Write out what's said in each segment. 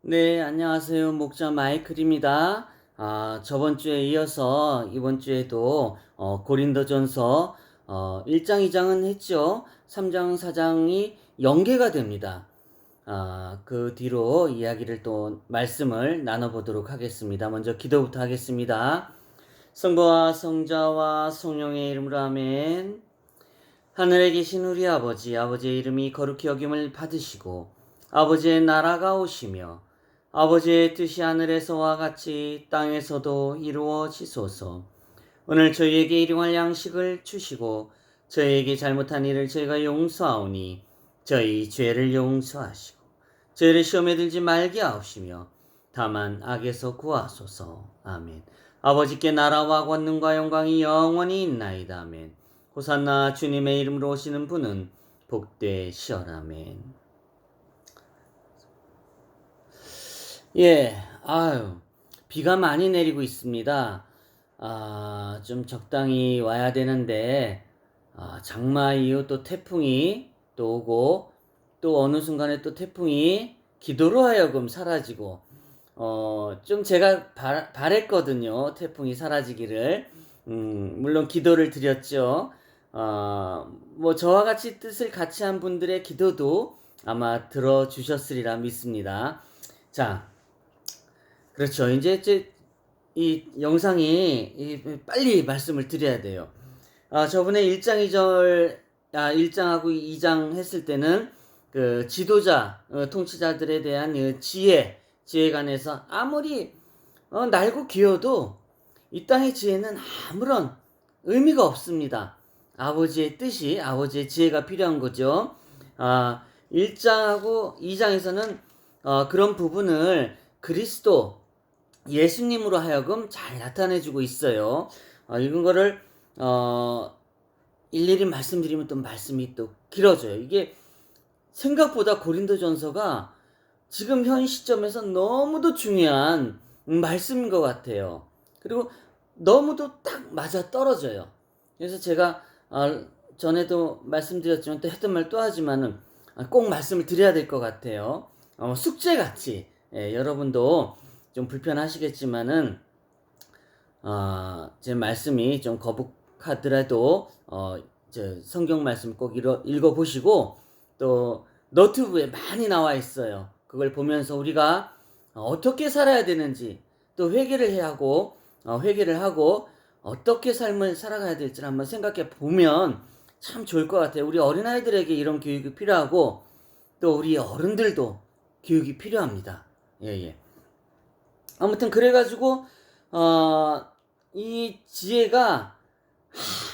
네, 안녕하세요. 목자 마이클입니다. 저번 주에 이어서 이번 주에도 고린도전서 1장, 2장은 했죠. 3장, 4장이 연계가 됩니다. 그 뒤로 이야기를 또 말씀을 나눠보도록 하겠습니다. 먼저 기도부터 하겠습니다. 성부와 성자와 성령의 이름으로 아멘. 하늘에 계신 우리 아버지, 아버지의 이름이 거룩히 여김을 받으시고 아버지의 나라가 오시며 아버지의 뜻이 하늘에서와 같이 땅에서도 이루어지소서. 오늘 저희에게 일용할 양식을 주시고 저희에게 잘못한 일을 저희가 용서하오니 저희 죄를 용서하시고 저희를 시험에 들지 말게 하옵시며 다만 악에서 구하소서. 아멘. 아버지께 나라와 권능과 영광이 영원히 있나이다. 아멘. 호산나 주님의 이름으로 오시는 분은 복되시어라. 아멘. 예, 비가 많이 내리고 있습니다. 좀 적당히 와야 되는데, 장마 이후 또 태풍이 또 오고, 또 어느 순간에 또 태풍이 기도로 하여금 사라지고, 좀 제가 바랬거든요. 태풍이 사라지기를. 물론 기도를 드렸죠. 뭐 저와 같이 뜻을 같이 한 분들의 기도도 아마 들어주셨으리라 믿습니다. 자, 그렇죠. 이제 이 영상이 빨리 말씀을 드려야 돼요. 저번에 1장 2절, 1장하고 2장 했을 때는 그 지도자, 통치자들에 대한 그 지혜에 관해서 아무리 날고 기어도 이 땅의 지혜는 아무런 의미가 없습니다. 아버지의 뜻이, 아버지의 지혜가 필요한 거죠. 1장하고 2장에서는 그런 부분을 그리스도, 예수님으로 하여금 잘 나타내주고 있어요. 이런 거를 일일이 말씀드리면 또 말씀이 또 길어져요. 이게 생각보다 고린도전서가 지금 현 시점에서 너무도 중요한 말씀인 것 같아요. 그리고 너무도 딱 맞아 떨어져요. 그래서 제가 전에도 말씀드렸지만 또 했던 말 또 하지만은 꼭 말씀을 드려야 될 것 같아요. 숙제같이 여러분도 좀 불편하시겠지만은 제 말씀이 좀 거북하더라도 성경 말씀 꼭 읽어보시고 또 너튜브에 많이 나와 있어요. 그걸 보면서 우리가 어떻게 살아야 되는지 또 회개를 하고 어떻게 삶을 살아가야 될지를 한번 생각해 보면 참 좋을 것 같아요. 우리 어린아이들에게 이런 교육이 필요하고 또 우리 어른들도 교육이 필요합니다. 예. 아무튼 그래가지고 이 지혜가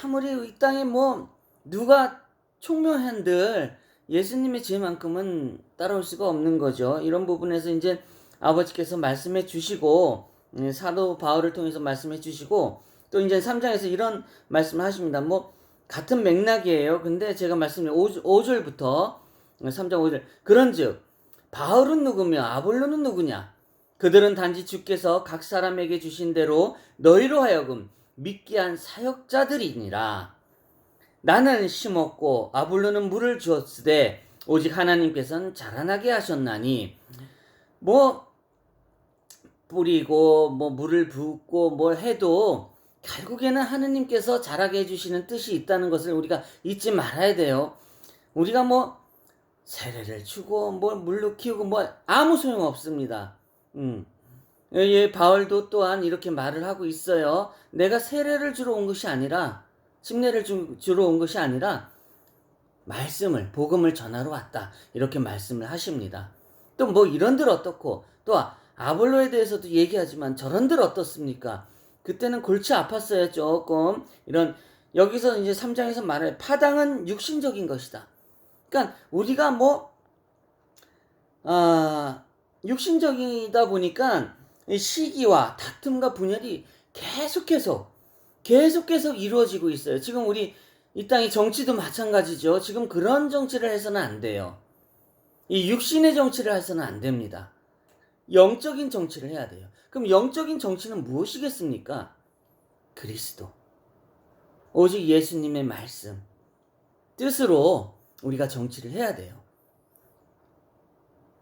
아무리 이 땅에 뭐 누가 총명한들 예수님의 지혜만큼은 따라올 수가 없는 거죠. 이런 부분에서 이제 아버지께서 말씀해 주시고 사도 바울을 통해서 말씀해 주시고 또 이제 3장에서 이런 말씀을 하십니다. 뭐 같은 맥락이에요. 근데 제가 말씀드린 5절부터 3장 5절 그런즉 바울은 누구며 아볼로는 누구냐? 그들은 단지 주께서 각 사람에게 주신 대로 너희로 하여금 믿게 한 사역자들이니라. 나는 심었고 아볼로는 물을 주었으되 오직 하나님께서는 자라나게 하셨나니 뭐 뿌리고 뭐 물을 붓고 뭘 해도 결국에는 하느님께서 자라게 해주시는 뜻이 있다는 것을 우리가 잊지 말아야 돼요. 우리가 뭐 세례를 주고 뭐 물로 키우고 뭐 아무 소용 없습니다. 예, 바울도 또한 이렇게 말을 하고 있어요. 내가 세례를 주러 온 것이 아니라 침례를 주러 온 것이 아니라 복음을 전하러 왔다. 이렇게 말씀을 하십니다. 또 뭐 이런들 어떻고 또 아볼로에 대해서도 얘기하지만 저런들 어떻습니까? 그때는 골치 아팠어요. 조금 이런 여기서 이제 3장에서 말해 파당은 육신적인 것이다. 그러니까 우리가 뭐 육신적이다 보니까 시기와 다툼과 분열이 계속해서 이루어지고 있어요. 지금 우리 이 땅의 정치도 마찬가지죠. 지금 그런 정치를 해서는 안 돼요. 이 육신의 정치를 해서는 안 됩니다. 영적인 정치를 해야 돼요. 그럼 영적인 정치는 무엇이겠습니까? 그리스도. 오직 예수님의 말씀, 뜻으로 우리가 정치를 해야 돼요.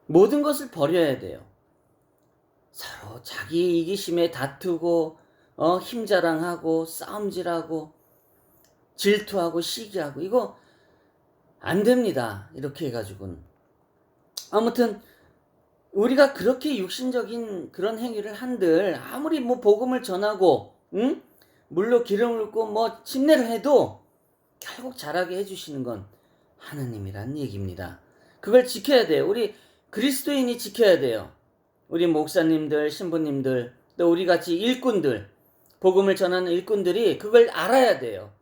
모든 것을 버려야 돼요. 서로 자기 이기심에 다투고 힘자랑하고 싸움질하고 질투하고 시기하고 이거 안 됩니다. 이렇게 해가지고는. 아무튼 우리가 그렇게 육신적인 그런 행위를 한들 아무리 뭐 복음을 전하고 물로 기름을 붓고 뭐 침례를 해도 결국 자라게 해주시는 건 하나님이란 얘기입니다. 그걸 지켜야 돼요. 우리 그리스도인이 지켜야 돼요. 우리 목사님들, 신부님들, 또 우리 같이 일꾼들, 복음을 전하는 일꾼들이 그걸 알아야 돼요.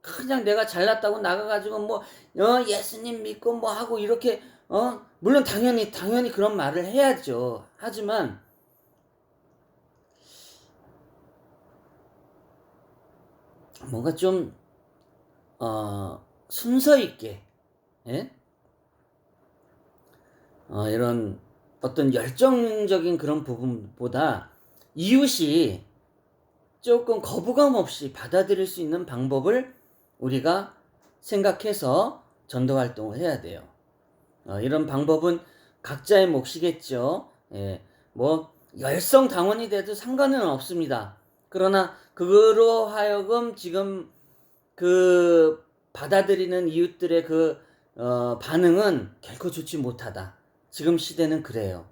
그냥 내가 잘났다고 나가가지고 뭐 예수님 믿고 뭐 하고 이렇게 물론 당연히 그런 말을 해야죠. 하지만 뭔가 좀 순서 있게, 예? 이런 어떤 열정적인 그런 부분보다 이웃이 조금 거부감 없이 받아들일 수 있는 방법을 우리가 생각해서 전도 활동을 해야 돼요. 이런 방법은 각자의 몫이겠죠. 예, 뭐 열성당원이 돼도 상관은 없습니다. 그러나 그로 하여금 지금 그 받아들이는 이웃들의 그 반응은 결코 좋지 못하다. 지금 시대는 그래요.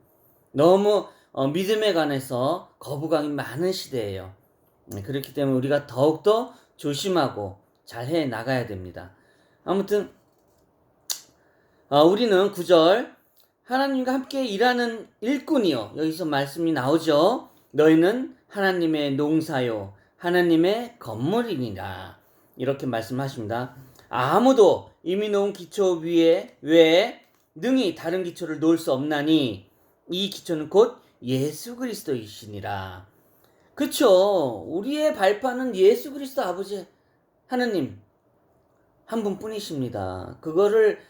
너무 믿음에 관해서 거부감이 많은 시대예요. 그렇기 때문에 우리가 더욱더 조심하고 잘해 나가야 됩니다. 아무튼 우리는 9절 하나님과 함께 일하는 일꾼이요. 여기서 말씀이 나오죠. 너희는 하나님의 농사요 하나님의 건물이니라. 이렇게 말씀하십니다. 아무도 이미 놓은 기초 외에 능히 다른 기초를 놓을 수 없나니 이 기초는 곧 예수 그리스도이시니라. 그쵸. 우리의 발판은 예수 그리스도 아버지 하느님 한 분뿐이십니다. 그거를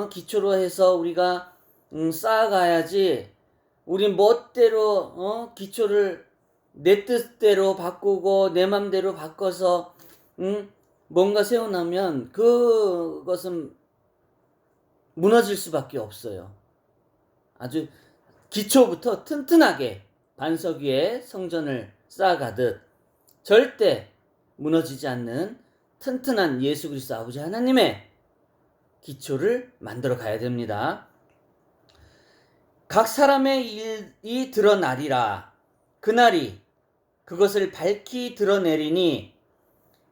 기초로 해서 우리가 쌓아가야지. 우리 멋대로 기초를 내 뜻대로 바꾸고 내 맘대로 바꿔서 뭔가 세워나면 그것은 무너질 수밖에 없어요. 아주 기초부터 튼튼하게 반석 위에 성전을 쌓아가듯 절대 무너지지 않는 튼튼한 예수 그리스도 아버지 하나님의 기초를 만들어 가야 됩니다. 각 사람의 일이 드러나리라. 그날이 그것을 밝히 드러내리니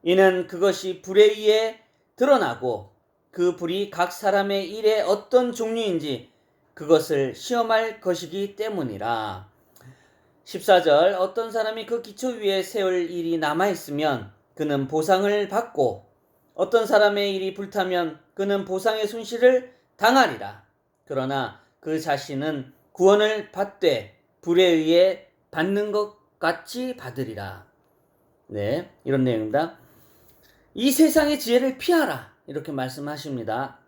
이는 그것이 불에 의해 드러나고 그 불이 각 사람의 일의 어떤 종류인지 그것을 시험할 것이기 때문이라. 14절 어떤 사람이 그 기초 위에 세울 일이 남아있으면 그는 보상을 받고 어떤 사람의 일이 불타면 그는 보상의 손실을 당하리라. 그러나 그 자신은 구원을 받되 불에 의해 받는 것 같이 받으리라. 네, 이런 내용입니다. 이 세상의 지혜를 피하라. 이렇게 말씀하십니다.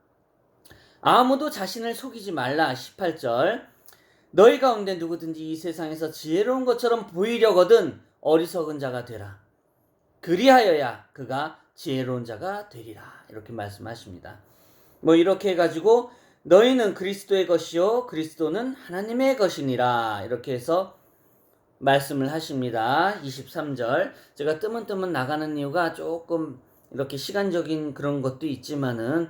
아무도 자신을 속이지 말라. 18절 너희 가운데 누구든지 이 세상에서 지혜로운 것처럼 보이려거든 어리석은 자가 되라. 그리하여야 그가 지혜로운 자가 되리라. 이렇게 말씀하십니다. 뭐 이렇게 해가지고 너희는 그리스도의 것이요 그리스도는 하나님의 것이니라. 이렇게 해서 말씀을 하십니다. 23절 제가 뜨문뜨문 나가는 이유가 조금 이렇게 시간적인 그런 것도 있지만은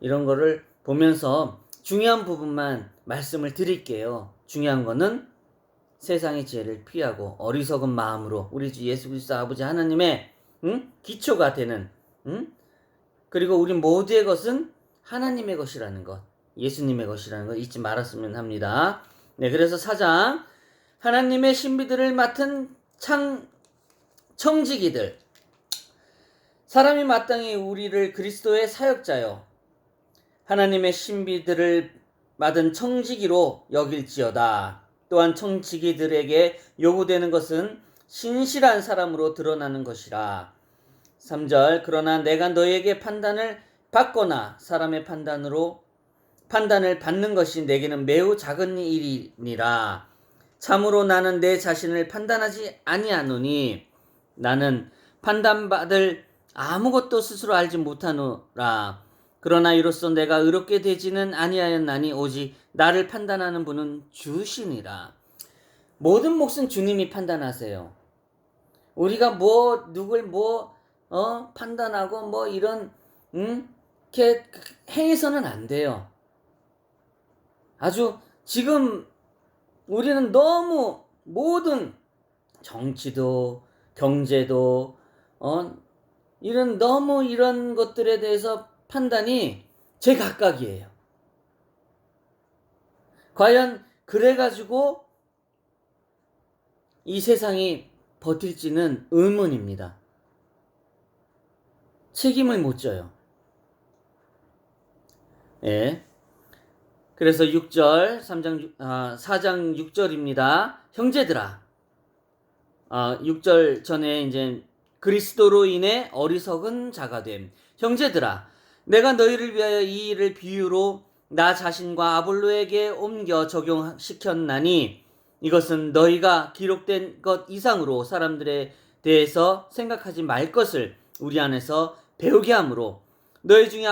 이런 거를 보면서 중요한 부분만 말씀을 드릴게요. 중요한 거는 세상의 지혜를 피하고 어리석은 마음으로 우리 주 예수 그리스도 아버지 하나님의 기초가 되는 그리고 우리 모두의 것은 하나님의 것이라는 것, 예수님의 것이라는 것 잊지 말았으면 합니다. 네, 그래서 4장 하나님의 신비들을 맡은 청지기들 사람이 마땅히 우리를 그리스도의 사역자요 하나님의 신비들을 맡은 청지기로 여길지어다. 또한 청지기들에게 요구되는 것은 신실한 사람으로 드러나는 것이라. 3절 그러나 내가 너에게 판단을 받거나 사람의 판단을 받는 것이 내게는 매우 작은 일이니라. 참으로 나는 내 자신을 판단하지 아니하노니 나는 판단받을 아무것도 스스로 알지 못하노라. 그러나 이로써 내가 의롭게 되지는 아니하였나니 오직 나를 판단하는 분은 주시니라. 모든 몫은 주님이 판단하세요. 우리가 누굴 판단하고 이런, 이렇게 행해서는 안 돼요. 아주 지금 우리는 너무 모든 정치도, 경제도, 이런 것들에 대해서 판단이 제각각이에요. 과연 그래가지고 이 세상이 버틸지는 의문입니다. 책임을 못 져요. 예. 그래서 6절, 4장 6절입니다. 형제들아. 6절 전에 이제 그리스도로 인해 어리석은 자가 됨. 형제들아, 내가 너희를 위하여 이 일을 비유로 나 자신과 아볼로에게 옮겨 적용시켰나니 이것은 너희가 기록된 것 이상으로 사람들에 대해서 생각하지 말 것을 우리 안에서 배우게 하므로 너희 중에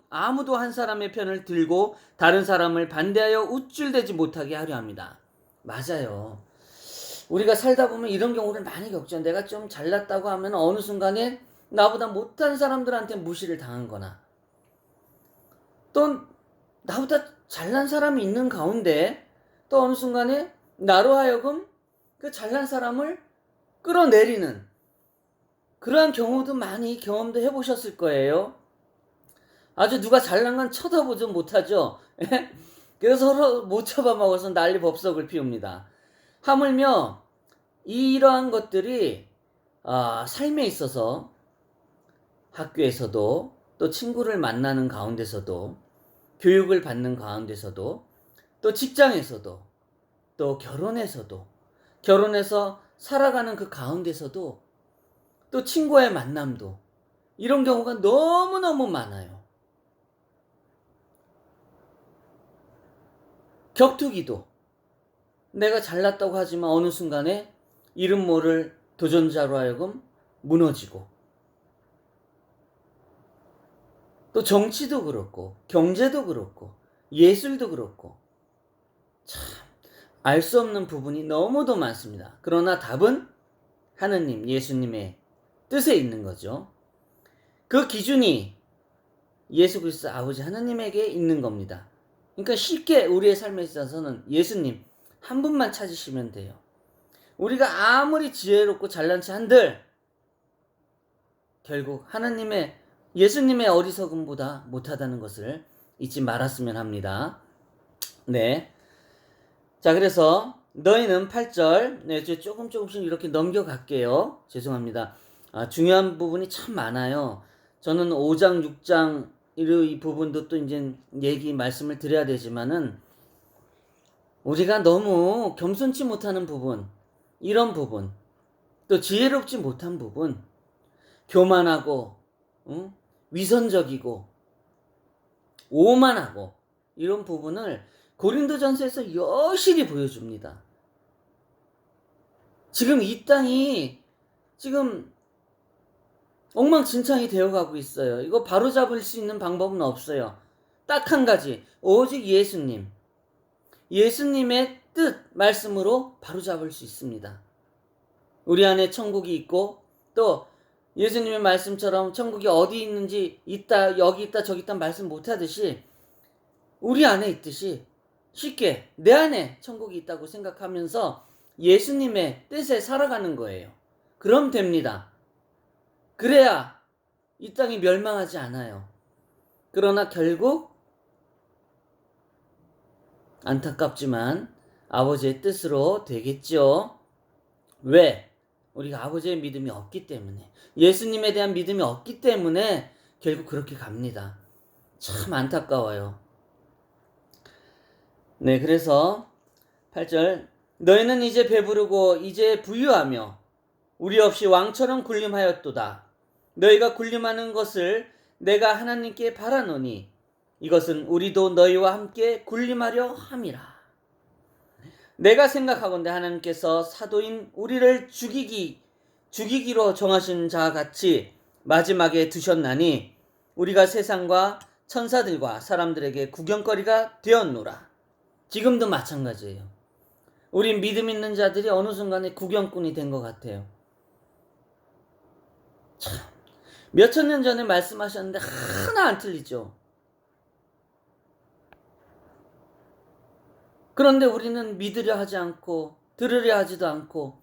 아무도 한 사람의 편을 들고 다른 사람을 반대하여 우쭐대지 못하게 하려 합니다. 맞아요. 우리가 살다 보면 이런 경우를 많이 겪죠. 내가 좀 잘났다고 하면 어느 순간에 나보다 못한 사람들한테 무시를 당한 거나 또 나보다 잘난 사람이 있는 가운데 또 어느 순간에 나로 하여금 그 잘난 사람을 끌어내리는 그러한 경우도 많이 경험도 해보셨을 거예요. 아주 누가 잘난 건 쳐다보지 못하죠. 그래서 서로 못 잡아먹어서 난리 법석을 피웁니다. 하물며 이러한 것들이 삶에 있어서 학교에서도 또 친구를 만나는 가운데서도 교육을 받는 가운데서도 또 직장에서도 또 결혼해서 살아가는 그 가운데서도 또 친구와의 만남도 이런 경우가 너무너무 많아요. 격투기도 내가 잘났다고 하지만 어느 순간에 이름 모를 도전자로 하여금 무너지고 또 정치도 그렇고 경제도 그렇고 예술도 그렇고 참 알 수 없는 부분이 너무도 많습니다. 그러나 답은 하느님, 예수님의 뜻에 있는 거죠. 그 기준이 예수 그리스도 아버지 하느님에게 있는 겁니다. 그러니까 쉽게 우리의 삶에 있어서는 예수님 한 분만 찾으시면 돼요. 우리가 아무리 지혜롭고 잘난 체 한들 결국 예수님의 어리석음보다 못하다는 것을 잊지 말았으면 합니다. 네. 자, 그래서 너희는 8절, 네, 조금씩 이렇게 넘겨갈게요. 죄송합니다. 중요한 부분이 참 많아요. 저는 5장, 6장 이 부분도 또 이제 말씀을 드려야 되지만은 우리가 너무 겸손치 못하는 부분, 이런 부분, 또 지혜롭지 못한 부분, 교만하고 위선적이고 오만하고 이런 부분을 고린도전서에서 여실히 보여줍니다. 지금 이 땅이 지금 엉망진창이 되어가고 있어요. 이거 바로잡을 수 있는 방법은 없어요. 딱 한 가지, 오직 예수님의 뜻, 말씀으로 바로잡을 수 있습니다. 우리 안에 천국이 있고 또 예수님의 말씀처럼 천국이 어디 있는지 있다, 여기 있다, 저기 있다 말씀 못하듯이 우리 안에 있듯이 쉽게 내 안에 천국이 있다고 생각하면서 예수님의 뜻에 살아가는 거예요. 그럼 됩니다. 그래야 이 땅이 멸망하지 않아요. 그러나 결국 안타깝지만 아버지의 뜻으로 되겠죠. 왜? 우리가 아버지의 믿음이 없기 때문에, 예수님에 대한 믿음이 없기 때문에 결국 그렇게 갑니다. 참 안타까워요. 네, 그래서 8절, 너희는 이제 배부르고 이제 부유하며 우리 없이 왕처럼 군림하였도다. 너희가 군림하는 것을 내가 하나님께 바라노니 이것은 우리도 너희와 함께 군림하려 함이라. 내가 생각하건대 하나님께서 사도인 우리를 죽이기로 정하신 자와 같이 마지막에 두셨나니 우리가 세상과 천사들과 사람들에게 구경거리가 되었노라. 지금도 마찬가지예요. 우리 믿음 있는 자들이 어느 순간에 구경꾼이 된 것 같아요. 참, 몇천 년 전에 말씀하셨는데 하나 안 틀리죠. 그런데 우리는 믿으려 하지 않고 들으려 하지도 않고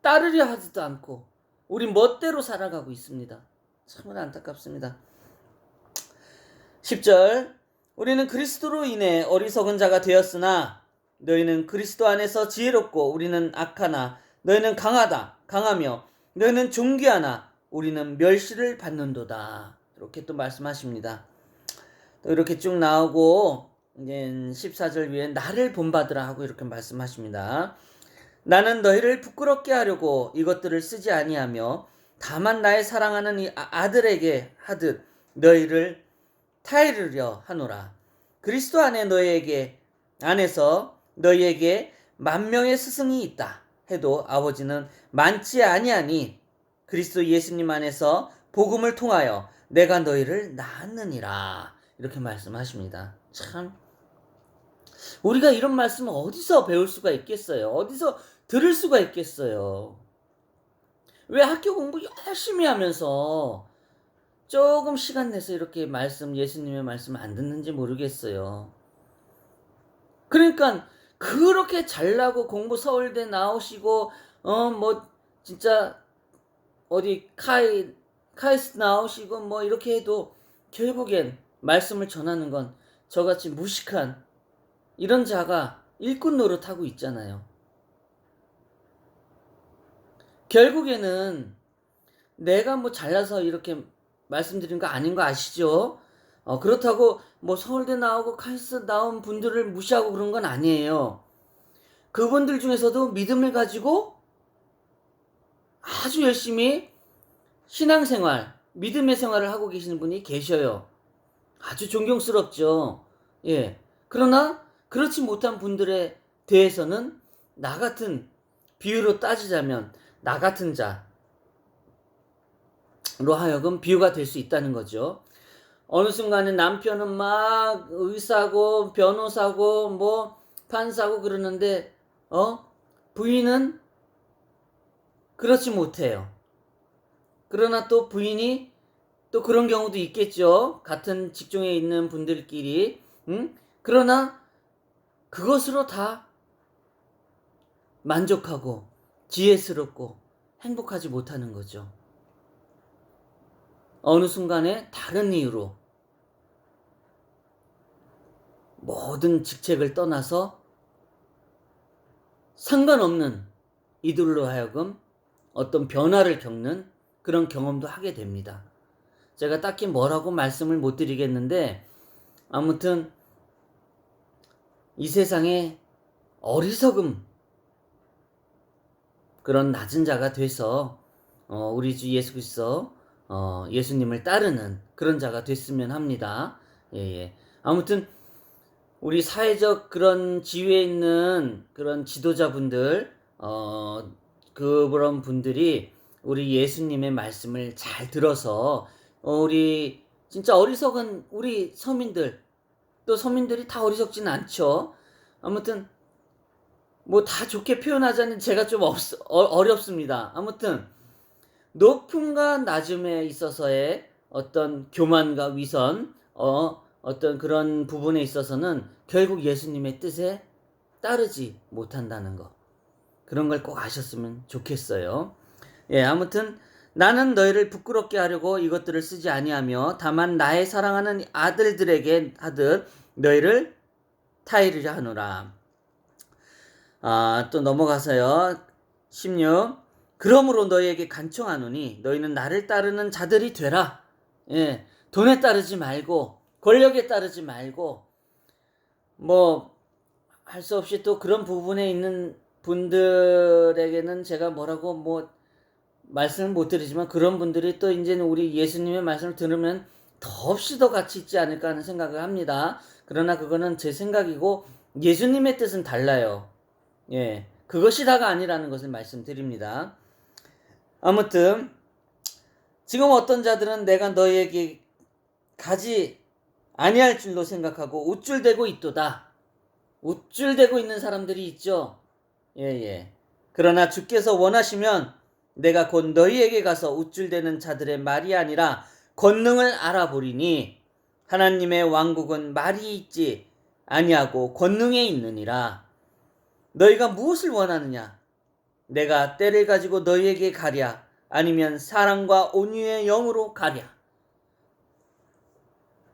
따르려 하지도 않고 우리 멋대로 살아가고 있습니다. 참으로 안타깝습니다. 10절 우리는 그리스도로 인해 어리석은 자가 되었으나 너희는 그리스도 안에서 지혜롭고 우리는 악하나 너희는 강하며 너희는 존귀하나 우리는 멸시를 받는도다. 이렇게 또 말씀하십니다. 또 이렇게 쭉 나오고 이제 14절 위에 나를 본받으라 하고 이렇게 말씀하십니다. 나는 너희를 부끄럽게 하려고 이것들을 쓰지 아니하며 다만 나의 사랑하는 이 아들에게 하듯 너희를 타이르려 하노라. 그리스도 안에서 너희에게 만명의 스승이 있다 해도 아버지는 많지 아니하니 그리스도 예수님 안에서 복음을 통하여 내가 너희를 낳았느니라. 이렇게 말씀하십니다. 참 우리가 이런 말씀을 어디서 배울 수가 있겠어요? 어디서 들을 수가 있겠어요? 왜 학교 공부 열심히 하면서 조금 시간 내서 이렇게 예수님의 말씀 안 듣는지 모르겠어요. 그러니까 그렇게 잘나고 공부 서울대 나오시고 진짜 어디 카이스트 나오시고 뭐 이렇게 해도 결국엔 말씀을 전하는 건 저같이 무식한 이런 자가 일꾼 노릇하고 있잖아요. 결국에는 내가 뭐 잘나서 이렇게 말씀드린 거 아닌 거 아시죠? 그렇다고 뭐 서울대 나오고 카이스트 나온 분들을 무시하고 그런 건 아니에요. 그분들 중에서도 믿음을 가지고 아주 열심히 신앙생활, 믿음의 생활을 하고 계시는 분이 계셔요. 아주 존경스럽죠. 예. 그러나 그렇지 못한 분들에 대해서는 나 같은 비유로 따지자면 나 같은 자로 하여금 비유가 될 수 있다는 거죠. 어느 순간에 남편은 막 의사고 변호사고 뭐 판사고 그러는데 부인은 그렇지 못해요. 그러나 또 부인이 또 그런 경우도 있겠죠. 같은 직종에 있는 분들끼리. 그러나 그것으로 다 만족하고 지혜스럽고 행복하지 못하는 거죠. 어느 순간에 다른 이유로 모든 직책을 떠나서 상관없는 이들로 하여금 어떤 변화를 겪는 그런 경험도 하게 됩니다. 제가 딱히 뭐라고 말씀을 못 드리겠는데 아무튼 이 세상에 어리석음 그런 낮은 자가 돼서 우리 주 예수 그리스도 예수님을 따르는 그런 자가 됐으면 합니다. 예. 아무튼 우리 사회적 그런 지위에 있는 그런 지도자분들 그런 분들이 우리 예수님의 말씀을 잘 들어서 우리 진짜 어리석은 우리 서민들 또 서민들이 다 어리석진 않죠. 아무튼 뭐 다 좋게 표현하자니 제가 좀 어렵습니다. 아무튼 높음과 낮음에 있어서의 어떤 교만과 위선 어떤 그런 부분에 있어서는 결국 예수님의 뜻에 따르지 못한다는 거. 그런 걸 꼭 아셨으면 좋겠어요. 예, 아무튼 나는 너희를 부끄럽게 하려고 이것들을 쓰지 아니하며 다만 나의 사랑하는 아들들에게 하듯 너희를 타이르려 하노라. 또 넘어가서요. 16. 그러므로 너희에게 간청하노니 너희는 나를 따르는 자들이 되라. 예, 돈에 따르지 말고 권력에 따르지 말고 뭐 할 수 없이 또 그런 부분에 있는 분들에게는 제가 뭐라고 뭐 말씀을 못 드리지만 그런 분들이 또 이제는 우리 예수님의 말씀을 들으면 더없이 더 가치 있지 않을까 하는 생각을 합니다. 그러나 그거는 제 생각이고 예수님의 뜻은 달라요. 예, 그것이 다가 아니라는 것을 말씀드립니다. 아무튼 지금 어떤 자들은 내가 너희에게 가지 아니할 줄로 생각하고 우쭐대고 있도다. 우쭐대고 있는 사람들이 있죠. 예. 그러나 주께서 원하시면 내가 곧 너희에게 가서 우쭐대는 자들의 말이 아니라 권능을 알아보리니 하나님의 왕국은 말이 있지 아니하고 권능에 있느니라. 너희가 무엇을 원하느냐? 내가 때를 가지고 너희에게 가랴 아니면 사랑과 온유의 영으로 가랴.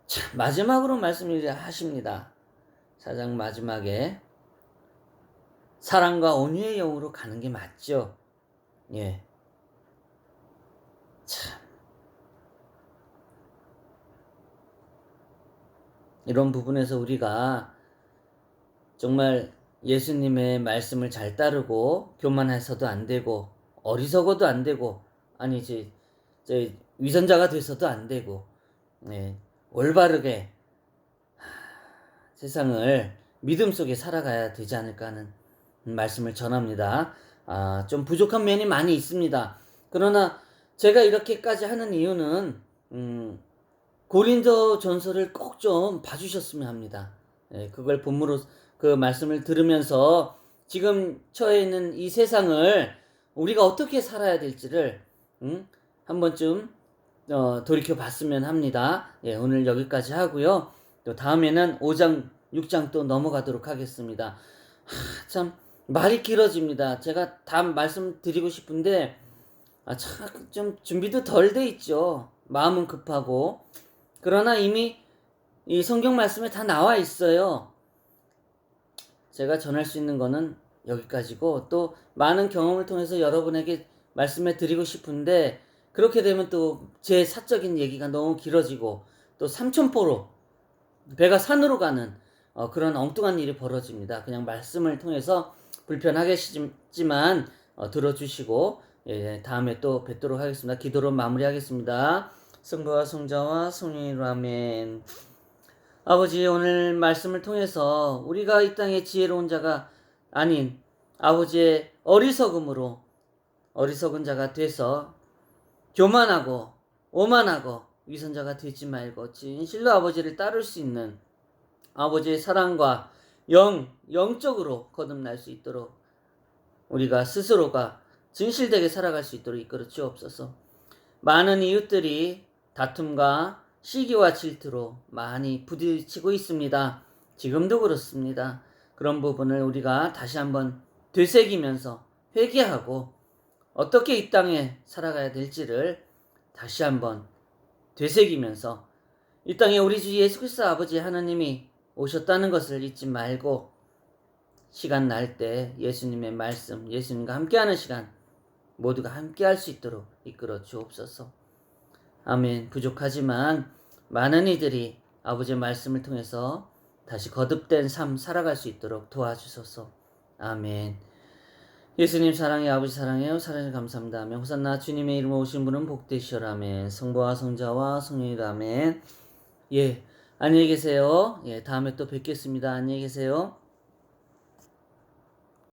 자, 마지막으로 말씀을 하십니다. 4장 마지막에 사랑과 온유의 영으로 가는 게 맞죠. 예. 참. 이런 부분에서 우리가 정말 예수님의 말씀을 잘 따르고 교만해서도 안 되고 어리석어도 안 되고 아니 이제 위선자가 돼서도 안 되고 예. 올바르게 세상을 믿음 속에 살아가야 되지 않을까 하는 말씀을 전합니다. 좀 부족한 면이 많이 있습니다. 그러나 제가 이렇게까지 하는 이유는 고린도 전서를 꼭 좀 봐주셨으면 합니다. 예, 그걸 본무로 그 말씀을 들으면서 지금 처해 있는 이 세상을 우리가 어떻게 살아야 될지를 한 번쯤 돌이켜 봤으면 합니다. 예, 오늘 여기까지 하고요. 또 다음에는 5장, 6장 또 넘어가도록 하겠습니다. 참 말이 길어집니다. 제가 다 말씀드리고 싶은데 참 좀 준비도 덜 돼 있죠. 마음은 급하고 그러나 이미 이 성경 말씀에 다 나와 있어요. 제가 전할 수 있는 거는 여기까지고 또 많은 경험을 통해서 여러분에게 말씀해 드리고 싶은데 그렇게 되면 또 제 사적인 얘기가 너무 길어지고 또 삼천포로 배가 산으로 가는 그런 엉뚱한 일이 벌어집니다. 그냥 말씀을 통해서 불편하겠지만 들어주시고 예, 다음에 또 뵙도록 하겠습니다. 기도로 마무리하겠습니다. 성부와 성자와 성령으로 아멘. 아버지 오늘 말씀을 통해서 우리가 이 땅에 지혜로운 자가 아닌 아버지의 어리석음으로 어리석은 자가 돼서 교만하고 오만하고 위선자가 되지 말고 진실로 아버지를 따를 수 있는 아버지의 사랑과 영적으로 거듭날 수 있도록 우리가 스스로가 진실되게 살아갈 수 있도록 이끌어 주옵소서. 많은 이웃들이 다툼과 시기와 질투로 많이 부딪히고 있습니다. 지금도 그렇습니다. 그런 부분을 우리가 다시 한번 되새기면서 회개하고 어떻게 이 땅에 살아가야 될지를 다시 한번 되새기면서 이 땅에 우리 주 예수 그리스도 아버지 하나님이 오셨다는 것을 잊지 말고 시간 날 때 예수님의 말씀, 예수님과 함께하는 시간 모두가 함께할 수 있도록 이끌어 주옵소서. 아멘. 부족하지만 많은 이들이 아버지의 말씀을 통해서 다시 거듭된 삶 살아갈 수 있도록 도와주소서. 아멘. 예수님 사랑해, 아버지 사랑해요. 사랑해 감사합니다. 아멘. 호산나 주님의 이름으로 오신 분은 복되시오라. 아멘. 성부와 성자와 성령이라. 아멘. 예, 안녕히 계세요. 예, 다음에 또 뵙겠습니다. 안녕히 계세요.